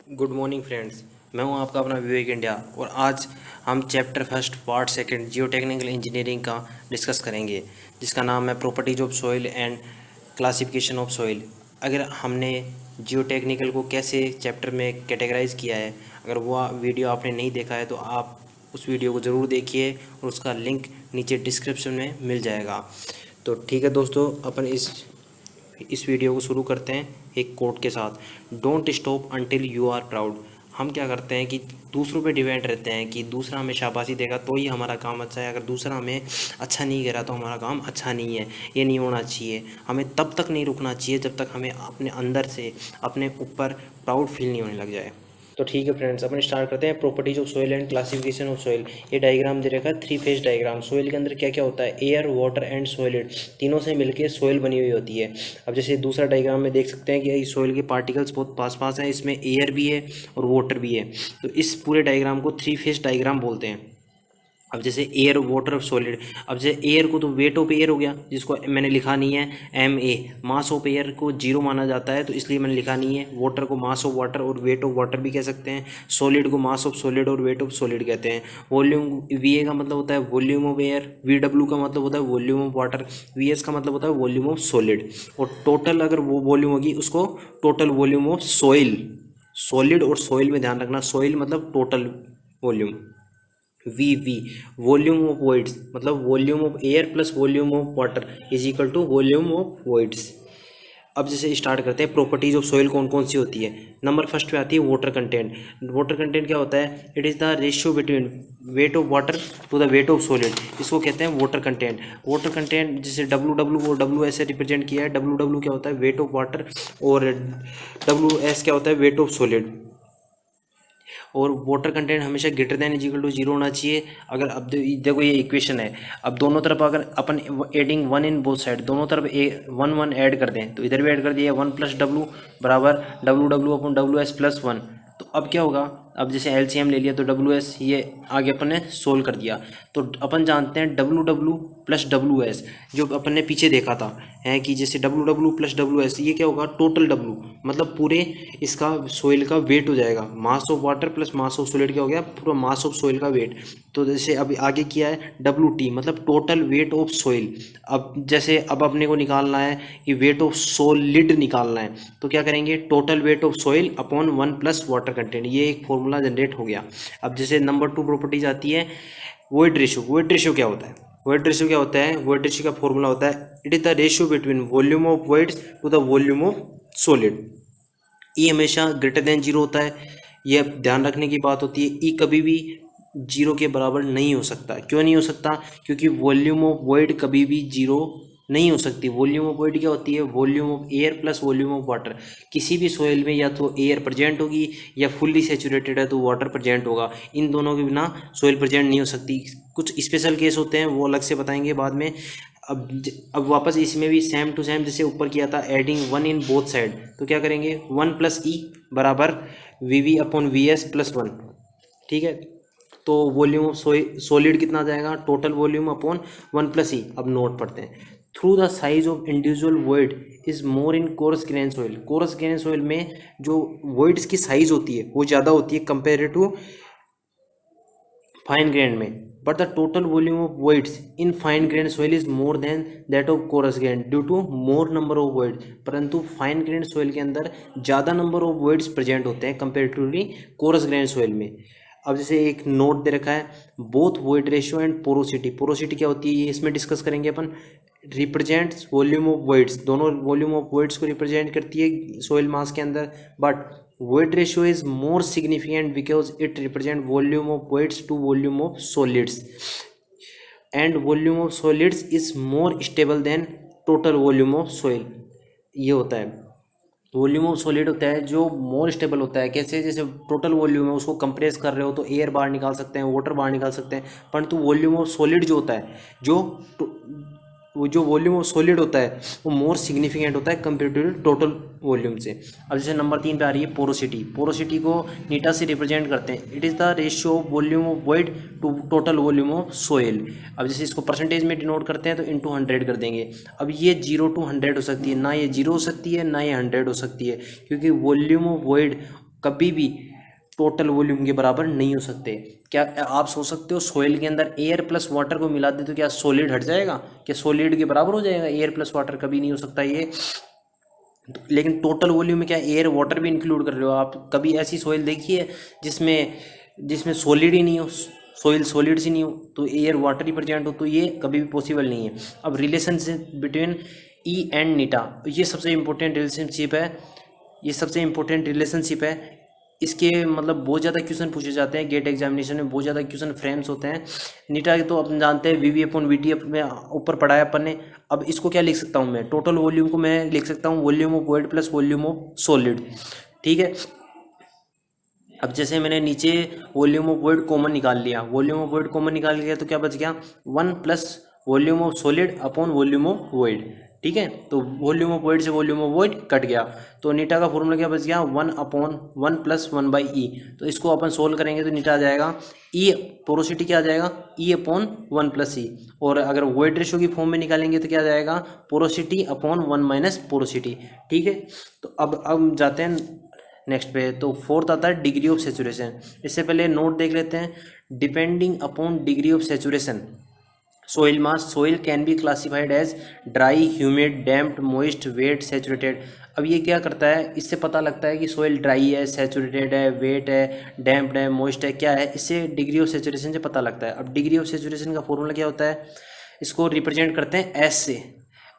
Good morning friends. मैं हूं आपका अपना विवेक इंडिया और आज हम चैप्टर फर्स्ट पार्ट सेकंड जियो टेक्निकल इंजीनियरिंग का डिस्कस करेंगे, जिसका नाम है properties of soil and classification of soil. अगर हमने जियो टेक्निकल को कैसे चैप्टर में कैटेगराइज किया है, अगर वो वीडियो आपने नहीं देखा है तो आप उस वीडियो को ज़रूर देखिए और उसका लिंक नीचे डिस्क्रिप्शन में मिल जाएगा। तो ठीक है दोस्तों, अपन इस वीडियो को शुरू करते हैं एक कोट के साथ। Don't stop until you are proud. हम क्या करते हैं कि दूसरों पे डिपेंड रहते हैं कि दूसरा हमें शाबाशी देगा तो ही हमारा काम अच्छा है, अगर दूसरा हमें अच्छा नहीं कह रहा तो हमारा काम अच्छा नहीं है। ये नहीं होना चाहिए। हमें तब तक नहीं रुकना चाहिए जब तक हमें अपने अंदर से अपने ऊपर प्राउड फील नहीं होने लग जाए। तो ठीक है फ्रेंड्स, अपन स्टार्ट करते हैं properties of soil and classification of soil. ये डायग्राम दे रखा है 3 फेज डायग्राम। सॉइल के अंदर क्या क्या होता है, एयर, वाटर एंड सॉलिड, तीनों से मिलके सॉइल बनी हुई होती है। अब जैसे दूसरा डायग्राम में देख सकते हैं कि सॉइल के पार्टिकल्स बहुत पास पास हैं, इसमें एयर भी है और वाटर भी है। तो इस पूरे डायग्राम को 3 फेज डायग्राम बोलते हैं। अब जैसे एयर, वाटर, सॉलिड। अब जैसे एयर को तो वेट ऑफ एयर हो गया, जिसको मैंने लिखा नहीं है MA। मास ऑफ एयर को 0 माना जाता है तो इसलिए मैंने लिखा नहीं है। वाटर को मास ऑफ वाटर और वेट ऑफ वाटर भी कह सकते हैं। सॉलिड को मास ऑफ सॉलिड और वेट ऑफ सॉलिड कहते हैं। वॉल्यूम, VA का मतलब होता है वॉल्यूम ऑफ एयर, VW का मतलब होता है वॉल्यूम ऑफ वाटर, VS का मतलब होता है वॉल्यूम ऑफ सॉलिड। और टोटल अगर वो वॉल्यूम होगी उसको total volume of soil. Solid और सॉइल में ध्यान रखना, सॉइल मतलब total volume. V volume of voids मतलब volume of air plus volume of water is equal to volume of voids. अब जैसे स्टार्ट करते हैं, प्रॉपर्टीज ऑफ सॉइल कौन कौन सी होती है। नंबर फर्स्ट पे आती है वाटर कंटेंट। वाटर कंटेंट क्या होता है, it is the ratio between weight of water to the weight of solid, इसको कहते हैं वाटर कंटेंट। वाटर कंटेंट जैसे WW और WS से रिप्रेजेंट किया है। WW क्या होता है, वेट ऑफ वाटर, और WS क्या होता है, वेट ऑफ सॉलिड। और वाटर कंटेंट हमेशा greater than is equal to 0 होना चाहिए। अगर अब देखो ये इक्वेशन है, अब दोनों तरफ अगर अपन एडिंग 1 इन बोथ साइड, दोनों तरफ 1 ऐड कर दें तो इधर भी ऐड कर दिया 1 + W बराबर WW/WS+1। तो अब क्या होगा, अब जैसे LCM ले लिया तो WS ये आगे अपन ने सोल्व कर दिया। तो अपन जानते हैं WW+WS जो अपन ने पीछे देखा था है कि जैसे WW+WS ये क्या होगा, टोटल W मतलब पूरे इसका सोइल का वेट हो जाएगा। Mass of water plus mass of solid क्या हो गया, पूरा मास ऑफ सोइल का वेट। तो जैसे अभी आगे किया है WT मतलब टोटल वेट ऑफ सोइल। अब जैसे अब अपने को निकालना है कि वेट ऑफ सॉलिड निकालना है, तो क्या करेंगे, total weight of soil upon 1 + water content, ये एक फॉर्मूला जनरेट हो गया। अब जैसे नंबर 2 प्रॉपर्टीज आती है वॉइड रेशियो। वॉइड रेशियो क्या होता है, वॉइड रेशियो क्या होता है, वॉइड रेशियो का फॉर्मूला होता है it is the ratio between volume of voids to the volume of solid. E हमेशा ग्रेटर देन 0 होता है, यह ध्यान रखने की बात होती है। ई कभी भी 0 के बराबर नहीं हो सकता। क्यों नहीं हो सकता, क्योंकि वॉल्यूम ऑफ वॉइड कभी भी 0 नहीं हो सकती। वॉल्यूम ऑफ वॉइड क्या होती है, volume of air plus volume of water. किसी भी सोइल में या तो एयर प्रेजेंट होगी या फुल्ली सेचुरेटेड है तो वाटर प्रेजेंट होगा। इन दोनों के बिना सोइल प्रेजेंट नहीं हो सकती। कुछ स्पेशल केस होते हैं वो अलग से बताएंगे बाद में। अब वापस इसमें भी सेम टू सेम जैसे ऊपर किया था, एडिंग 1 इन बोथ साइड, तो क्या करेंगे 1 + E बराबर VV/VS+1। ठीक है, तो वॉल्यूम ऑफ सॉलिड कितना आ जाएगा, टोटल वॉल्यूम अपॉन 1 + E। अब नोट पढ़ते हैं, through the size of individual void is more in coarse grain soil. Coarse grain soil में जो वॉइड्स की साइज होती है वो ज़्यादा होती है कंपेयर टू फाइन ग्रेन में। But the total volume of voids in fine grain soil is more than that of coarse grain due to more number of void. परंतु फाइन ग्रेन सॉइल के अंदर ज़्यादा नंबर ऑफ वॉइड्स प्रेजेंट होते हैं comparatively coarse grain soil में। अब जैसे एक नोट दे रखा है, both void ratio and porosity. Porosity क्या होती है ये इसमें डिस्कस करेंगे अपन। रिप्रेजेंट्स वॉल्यूम ऑफ वॉइड्स, दोनों वॉल्यूम ऑफ वॉइड्स को रिप्रेजेंट करती है सॉइल मास के अंदर। But void ratio is more significant because it represent volume of voids to volume of solids, and volume of solids is more stable than total volume of soil। ये होता है, volume of solid होता है जो more stable होता है। कैसे, जैसे टोटल वॉल्यूम है उसको कंप्रेस कर रहे हो तो एयर बाहर निकाल सकते हैं, वाटर बाहर निकाल सकते हैं। परंतु वॉल्यूम ऑफ सॉलिड जो होता है, वो जो वॉल्यूम ऑफ सॉलिड होता है वो मोर सिग्निफिकेंट होता है कंपेरेटिव टोटल वॉल्यूम से। अब जैसे नंबर 3 पे आ रही है पोरोसिटी। पोरोसिटी को नीटा से रिप्रेजेंट करते हैं, it is the ratio of volume of void to total volume of soil. अब जैसे इसको परसेंटेज में डिनोट करते हैं तो इंटू 100 कर देंगे। अब ये 0 to 100 हो सकती है, ना ये 0 हो सकती है ना ये 100 हो सकती है, क्योंकि वॉल्यूम ऑफ वॉइड कभी भी टोटल वॉल्यूम के बराबर नहीं हो सकते। क्या आप सोच सकते हो सोइल के अंदर एयर प्लस वाटर को मिला दे तो क्या सॉलिड हट जाएगा? क्या सॉलिड के बराबर हो जाएगा एयर प्लस वाटर? कभी नहीं हो सकता ये। लेकिन टोटल वॉल्यूम में क्या एयर वाटर भी इंक्लूड कर रहे हो आप? कभी ऐसी सोइल देखी है जिसमें जिसमें सॉलिड ही नहीं हो, सोइल सॉलिड सी नहीं हो, तो एयर वाटर ही प्रेजेंट हो, तो ये कभी भी पॉसिबल नहीं है। अब रिलेशनशिप बिटवीन ई एंड नीटा, ये सबसे इम्पोर्टेंट रिलेशनशिप है, ये सबसे इम्पोर्टेंट रिलेशनशिप है। इसके मतलब बहुत ज़्यादा क्वेश्चन पूछे जाते हैं गेट एग्जामिनेशन में, बहुत ज़्यादा क्वेश्चन फ्रेम्स होते हैं। नीटा के तो अपन जानते हैं वी अपॉन वी टी में ऊपर पढ़ाया अपन ने। अब इसको क्या लिख सकता हूँ मैं? टोटल वॉल्यूम को मैं लिख सकता हूँ volume of void plus volume of solid. ठीक है, अब जैसे मैंने नीचे वॉल्यूम ऑफ वॉइड कॉमन निकाल लिया, वॉल्यूम ऑफ वॉइड कॉमन निकाल लिया तो क्या बच गया? 1 plus volume of solid upon volume of void. ठीक है, तो वॉल्यूम ऑफ वॉइड से वॉल्यूम ऑफ वॉइड कट गया, तो नीटा का फॉर्मूला क्या बच गया? 1/1 प्लस 1/e। तो इसको अपन सोल्व करेंगे तो नीटा आ जाएगा ई, पोरोसिटी क्या आ जाएगा? ई अपॉन 1 प्लस ई। और अगर वॉइड रेशो की फॉर्म में निकालेंगे तो क्या आ जाएगा? Porosity upon 1 minus porosity. ठीक है, तो अब जाते हैं नेक्स्ट पे। तो फोर्थ आता है डिग्री ऑफ सेचुरेशन। इससे पहले नोट देख लेते हैं। Depending upon degree of saturation soil mass, soil can be classified as dry, humid, damped, moist, wet, saturated. अब ये क्या करता है? इससे पता लगता है कि सोइल ड्राई है, सेचुरेटेड है, वेट है, डैम्प्ड है, मोइस्ट है, क्या है, इससे डिग्री ऑफ सेचुरेशन से पता लगता है। अब डिग्री ऑफ सेचुरेशन का फॉर्मूला क्या होता है? इसको रिप्रेजेंट करते हैं एस से,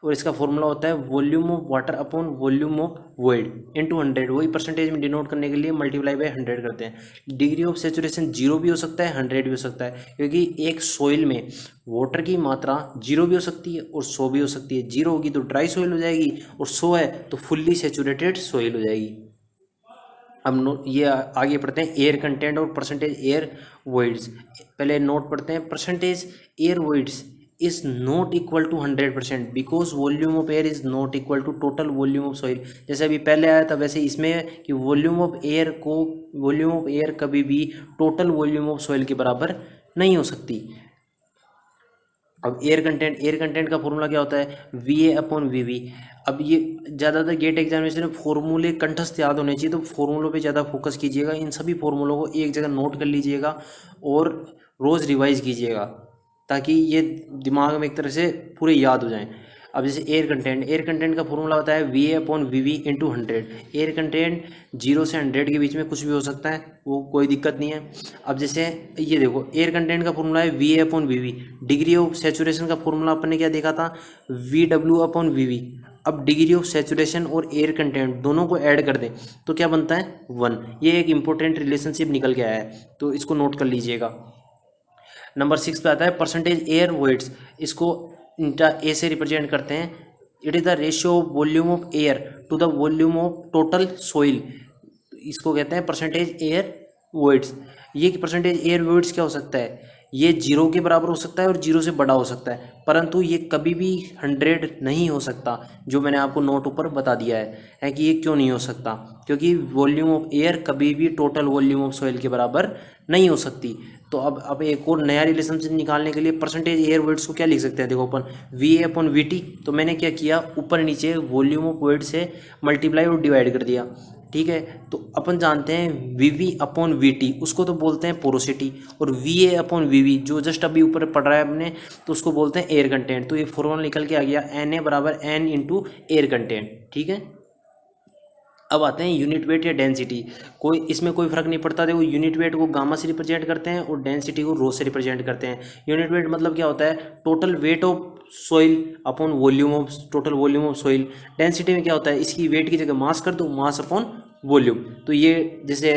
और इसका फॉर्मूला होता है volume of water upon volume of void into 100। वही परसेंटेज में डिनोट करने के लिए मल्टीप्लाई बाय 100 करते हैं। डिग्री ऑफ सेचुरेशन 0 भी हो सकता है, 100 भी हो सकता है, क्योंकि एक सोइल में वाटर की मात्रा 0 भी हो सकती है और 100 भी हो सकती है। 0 होगी तो ड्राई सोइल हो जाएगी, और 100 है तो फुल्ली सेचुरेटेड सोइल हो जाएगी। अब ये आगे पढ़ते हैं एयर कंटेंट और परसेंटेज एयर वॉइड्स। पहले नोट पढ़ते हैं। Percentage air voids is not equal to 100% because volume of air is not equal to total volume of soil. जैसे अभी पहले आया था वैसे इसमें कि वॉल्यूम ऑफ एयर कभी भी टोटल वॉल्यूम ऑफ सॉइल के बराबर नहीं हो सकती। अब एयर कंटेंट का फॉर्मूला क्या होता है? VA upon VB। अब ये ज़्यादातर गेट एग्जामिनेशन में फॉर्मूले कंठस्थ याद होने चाहिए, तो फॉर्मूलों पे ज़्यादा फोकस कीजिएगा। इन सभी फॉर्मूलों को एक जगह नोट कर लीजिएगा और रोज़ रिवाइज कीजिएगा, ताकि ये दिमाग में एक तरह से पूरे याद हो जाएं। अब जैसे एयर कंटेंट का फॉर्मूला होता है VA upon VB into 100। Air content 0 से 100 के बीच में कुछ भी हो सकता है, वो कोई दिक्कत नहीं है। अब जैसे ये देखो, एयर कंटेंट का फॉर्मूला है VA upon VB। Degree of saturation का फॉर्मूला अपन ने क्या देखा था? VW upon VB। अब डिग्री ऑफ सेचुरेशन और एयर कंटेंट दोनों को ऐड कर दें तो क्या बनता है? 1। ये एक इंपॉर्टेंट रिलेशनशिप निकल के आया है, तो इसको नोट कर लीजिएगा। नंबर 6 पे आता है परसेंटेज एयर वॉइड्स। इसको इंटा ए से रिप्रेजेंट करते हैं। It is the ratio of volume of air to the volume of total soil. इसको कहते हैं परसेंटेज एयर वॉइड्स। ये परसेंटेज एयर वॉइड्स क्या हो सकता है? ये 0 के बराबर हो सकता है और 0 से बड़ा हो सकता है, परंतु ये कभी भी 100 नहीं हो सकता। जो मैंने आपको नोट ऊपर बता दिया है कि ये क्यों नहीं हो सकता, क्योंकि वॉल्यूम ऑफ एयर कभी भी टोटल वॉल्यूम ऑफ सॉइल के बराबर नहीं हो सकती। तो अब एक और नया रिलेशनशिप निकालने के लिए परसेंटेज एयर वॉइड्स को क्या लिख सकते हैं? देखो अपन VA अपॉन VT, तो मैंने क्या किया, ऊपर नीचे वॉल्यूम ऑफ वॉइड से मल्टीप्लाई और डिवाइड कर दिया। ठीक है, तो अपन जानते हैं VV अपॉन VT, उसको तो बोलते हैं पोरोसिटी, और VA अपॉन VB जो जस्ट अभी ऊपर पढ़ रहा है अपने, तो उसको बोलते हैं एयर कंटेंट। तो ये फॉर्मूला निकल के आ गया NA बराबर N इंटू एयर कंटेंट। ठीक है, अब आते हैं यूनिट वेट या डेंसिटी। इसमें कोई फर्क नहीं पड़ता। देखो, यूनिट वेट को गामा से रिप्रेजेंट करते हैं और डेंसिटी को रो से रिप्रेजेंट करते हैं। यूनिट वेट मतलब क्या होता है? Total weight of soil upon volume of total volume of soil. Density में क्या होता है? इसकी वेट की जगह मास कर दो, मास अपॉन वॉल्यूम। तो ये जैसे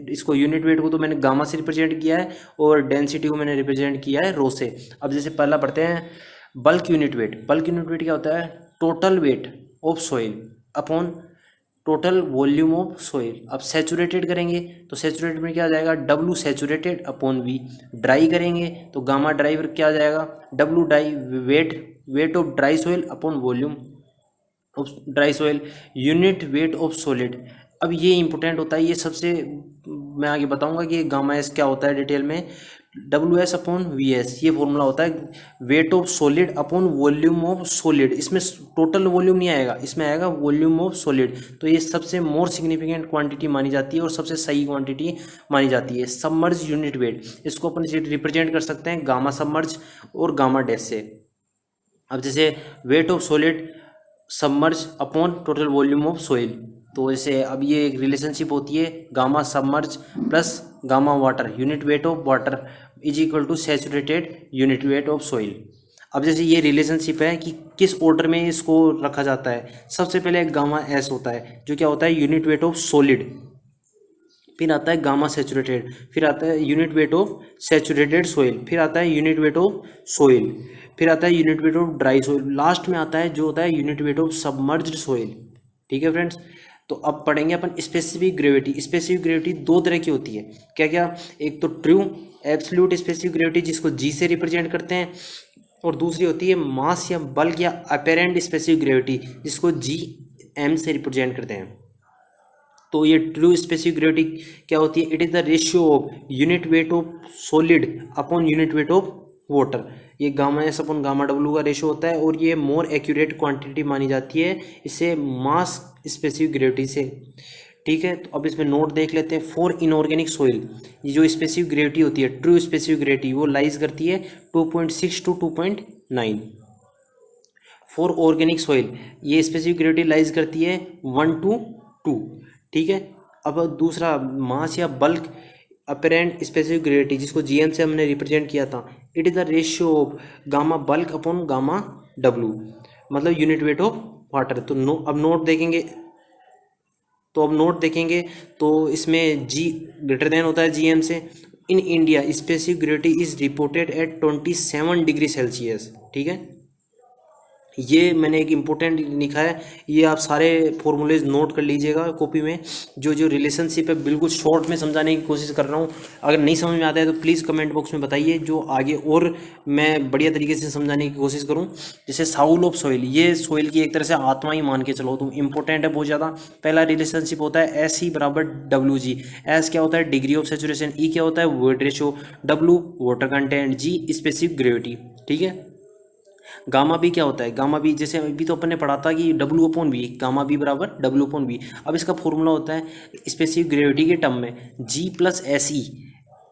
इसको यूनिट वेट को तो मैंने गामा से रिप्रेजेंट किया है और डेंसिटी को मैंने रिप्रेजेंट किया है रो से। अब जैसे पहला पढ़ते हैं bulk unit weight. Bulk unit weight क्या होता है? Total weight of soil upon total volume of soil. अब सेचुरेटेड करेंगे तो सेचुरेटेड में क्या आ जाएगा? W saturated upon V। Dry करेंगे तो गामा ड्राई क्या आ जाएगा? W dry weight of dry soil upon volume of dry soil. Unit weight of solid. अब ये इंपॉर्टेंट होता है, ये सबसे मैं आगे बताऊंगा कि गामा एस क्या होता है डिटेल में। WS अपॉन VS, ये फॉर्मूला होता है weight of solid upon volume of solid. इसमें टोटल वॉल्यूम नहीं आएगा, इसमें आएगा वॉल्यूम ऑफ सॉलिड। तो ये सबसे मोर सिग्निफिकेंट क्वांटिटी मानी जाती है और सबसे सही क्वांटिटी मानी जाती है। सबमर्ज यूनिट वेट, इसको अपन रिप्रेजेंट कर सकते हैं गामा सबमर्ज और गामा डैश से। अब जैसे weight of solid submerge upon total volume of soil, तो जैसे अब ये एक रिलेशनशिप होती है gamma submerge plus gamma water, unit weight of water is equal to saturated unit weight of soil. अब जैसे ये रिलेशनशिप है कि किस ऑर्डर में इसको रखा जाता है। सबसे पहले गामा एस होता है जो क्या होता है यूनिट वेट ऑफ सॉलिड, फिर आता है गामा सैचुरेटेड, फिर आता है unit weight of saturated soil, फिर आता है यूनिट वेट ऑफ सोइल, फिर आता है unit weight of dry soil, last में आता है जो होता है unit weight of submerged soil. ठीक है फ्रेंड्स, तो अब पढ़ेंगे अपन स्पेसिफिक ग्रेविटी। स्पेसिफिक ग्रेविटी दो तरह की होती है, क्या क्या, एक तो ट्रू एब्सोल्यूट स्पेसिफिक ग्रेविटी जिसको जी से रिप्रेजेंट करते हैं, और दूसरी होती है मास या बल्क या अपेरेंट स्पेसिफिक ग्रेविटी जिसको जी एम से रिप्रेजेंट करते हैं। तो ये ट्रू स्पेसिफिक ग्रेविटी क्या होती है, it is the ratio of unit weight of solid upon unit weight of water. ये गामा एस अपॉन गामा डब्ल्यू का रेशियो होता है और ये मोर एक्यूरेट क्वांटिटी मानी जाती है इसे मास स्पेसिफिक ग्रेविटी से। ठीक है, तो अब इसमें नोट देख लेते हैं। फॉर इनऑर्गेनिक सोइल, ये जो स्पेसिफिक ग्रेविटी होती है ट्रू स्पेसिफिक ग्रेविटी वो लाइज करती है 2.6 to 2.9। फॉर ऑर्गेनिक सोइल ये स्पेसिफिक ग्रेविटी लाइज करती है 1 to 2। ठीक है, अब दूसरा मास या बल्क अपेरेंट स्पेसिफिक ग्रेविटी जिसको जीएम से हमने रिप्रेजेंट किया था, it is the ratio of gamma bulk upon gamma W, मतलब यूनिट वेट ऑफ वाटर। तो अब नोट देखेंगे तो इसमें जी ग्रेटर देन होता है जीएम से। In India specific gravity is reported at 27 degree Celsius. ठीक है, ये मैंने एक इम्पोर्टेंट लिखा है, ये आप सारे फॉर्मूलेज नोट कर लीजिएगा कॉपी में। जो जो रिलेशनशिप है बिल्कुल शॉर्ट में समझाने की कोशिश कर रहा हूँ, अगर नहीं समझ में आता है तो प्लीज़ कमेंट बॉक्स में बताइए जो आगे और मैं बढ़िया तरीके से समझाने की कोशिश करूँ। जैसे साउल ऑफ सोइल, ये सोइल की एक तरह से आत्मा ही मान के चलो, तो इंपॉर्टेंट है बहुत ज़्यादा। पहला रिलेशनशिप होता है एस ई बराबर डब्ल्यू जी। एस क्या होता है डिग्री ऑफ सेचुरेशन, ई क्या होता है वेट रेशियो, डब्ल्यू water content, G specific gravity. ठीक है, गामा बी क्या होता है, गामा बी जैसे अभी तो अपन ने पढ़ा था कि W upon V, gamma B बराबर डब्ल्यू अपॉन वी। अब इसका फॉर्मूला होता है स्पेसिफिक ग्रेविटी के टर्म में जी प्लस एस ई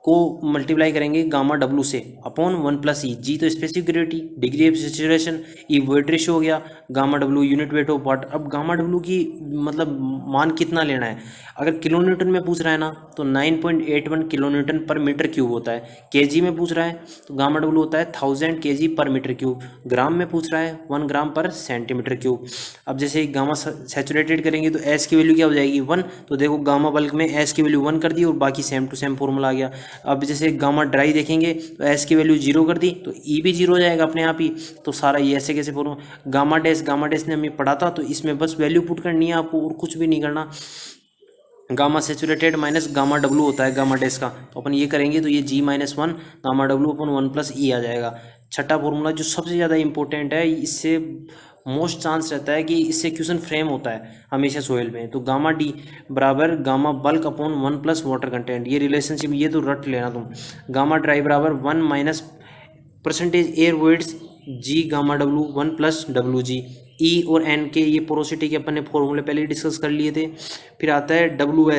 को मल्टीप्लाई करेंगे गामा डब्ल्यू से अपॉन 1 प्लस ई। जी तो specific gravity, degree of saturation, E weight ratio हो गया, gamma W unit weight of water. अब गामा डब्ल्यू की मतलब मान कितना लेना है, अगर किलो न्यूटन में पूछ रहा है ना तो 9.81 किलो न्यूटन पर मीटर क्यूब होता है। केजी में पूछ रहा है तो गामा डब्ल्यू होता है 1000 केजी पर मीटर क्यूब। ग्राम में पूछ रहा है 1 ग्राम पर सेंटीमीटर क्यूब। अब जैसे गामा सैचुरेटेड करेंगे तो एस की वैल्यू क्या हो जाएगी 1, तो देखो गामा बल्क में एस की वैल्यू 1 कर दी और बाकी सेम टू सेम फॉर्मूला आ गया। अब जैसे गामा ड्राई देखेंगे तो एस की वैल्यू 0 कर दी तो ई भी 0 हो जाएगा अपने आप ही। तो सारा ये ऐसे कैसे फॉर्मूला, गामा डैश ने हमें पढ़ा था तो इसमें बस वैल्यू पुट करनी है आपको और कुछ भी नहीं करना। Gamma saturated minus gamma W होता है गामा डैश का, तो अपन ये करेंगे तो ये जी -1 गामा डब्ल्यू अपन 1 प्लस ई आ जाएगा। छठा फॉर्मूला जो सबसे ज़्यादा इंपॉर्टेंट है, इससे मोस्ट चांस रहता है कि इससे क्वेश्चन फ्रेम होता है हमेशा सोइल में, तो गामा डी बराबर gamma bulk upon 1 plus water content. ये रिलेशनशिप ये तो रट लेना तुम। गामा ड्राई बराबर 1 minus percentage air voids G gamma डब्ल्यू 1 प्लस डब्ल्यू जी। ई और एन के ये पोरोसिटी के अपन ने फॉर्मूले पहले ही डिस्कस कर लिए थे। फिर आता है W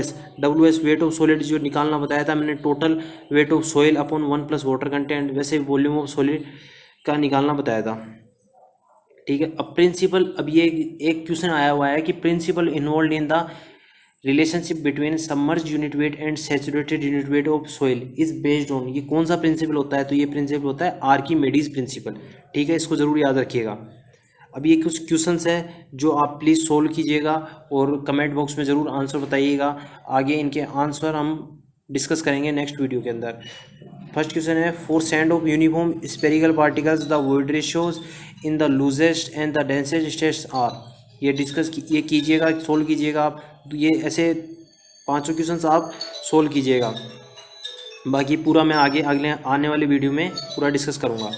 S wait of solid जो निकालना बताया था मैंने, total weight of soil upon 1 plus water content, वैसे वॉल्यूम ऑफ सॉलिड का निकालना बताया था। ठीक है, अब प्रिंसिपल, अब ये एक क्वेश्चन आया हुआ है कि principle involve in the relationship between submerge unit weight and saturated unit weight of soil is based on, ये कौन सा प्रिंसिपल होता है, तो ये प्रिंसिपल होता है आर्किमिडीज प्रिंसिपल। ठीक है, इसको जरूर याद रखिएगा। अब ये कुछ क्वेश्चंस है जो आप प्लीज़ सोल्व कीजिएगा और कमेंट बॉक्स में ज़रूर आंसर बताइएगा। आगे इनके आंसर हम डिस्कस करेंगे नेक्स्ट वीडियो के अंदर। फर्स्ट क्वेश्चन है for sand of uniform spherical particles the void ratios in the loosest and the densest states are. ये डिस्कस ये कीजिएगा, सोल्व कीजिएगा आप। ये ऐसे 5 क्वेश्चंस आप सोल्व कीजिएगा, बाकी पूरा मैं आगे अगले आने वाले वीडियो में पूरा डिस्कस करूँगा।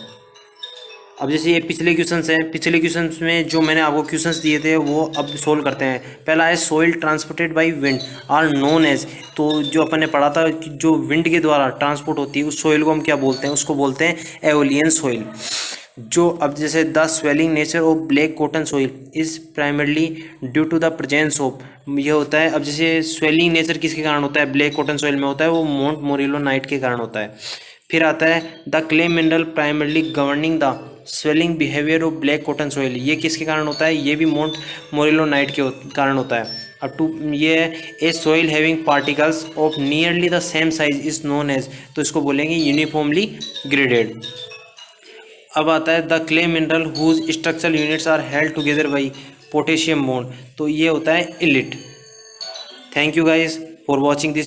अब जैसे ये पिछले क्वेश्चंस हैं, पिछले क्वेश्चंस में जो मैंने आपको क्वेश्चंस दिए थे वो अब सोल्व करते हैं। पहला है soil transported by wind are known as, तो जो अपन ने पढ़ा था कि जो विंड के द्वारा ट्रांसपोर्ट होती है उस सोइल को हम क्या बोलते हैं, उसको बोलते हैं एओलियन सोइल। जो अब जैसे the swelling nature of black cotton soil is primarily due to the presence of, ये होता है अब जैसे स्वेलिंग नेचर किसके कारण होता है, ब्लैक कॉटन सोइल में होता है, वो माउंट मोरेलोनाइट के कारण होता है। फिर आता है the clay mineral primarily governing the swelling behaviour of black cotton soil, ये किसके कारण होता है, ये भी माउंट मोरेलोनाइट के कारण होता है। अब टू ये a soil having particles of nearly the same size is known as, तो इसको बोलेंगे यूनिफॉर्मली ग्रेडेड। अब आता है the clay mineral whose structural units are held together by potassium bond, तो ये होता है illite. Thank you guys for watching this.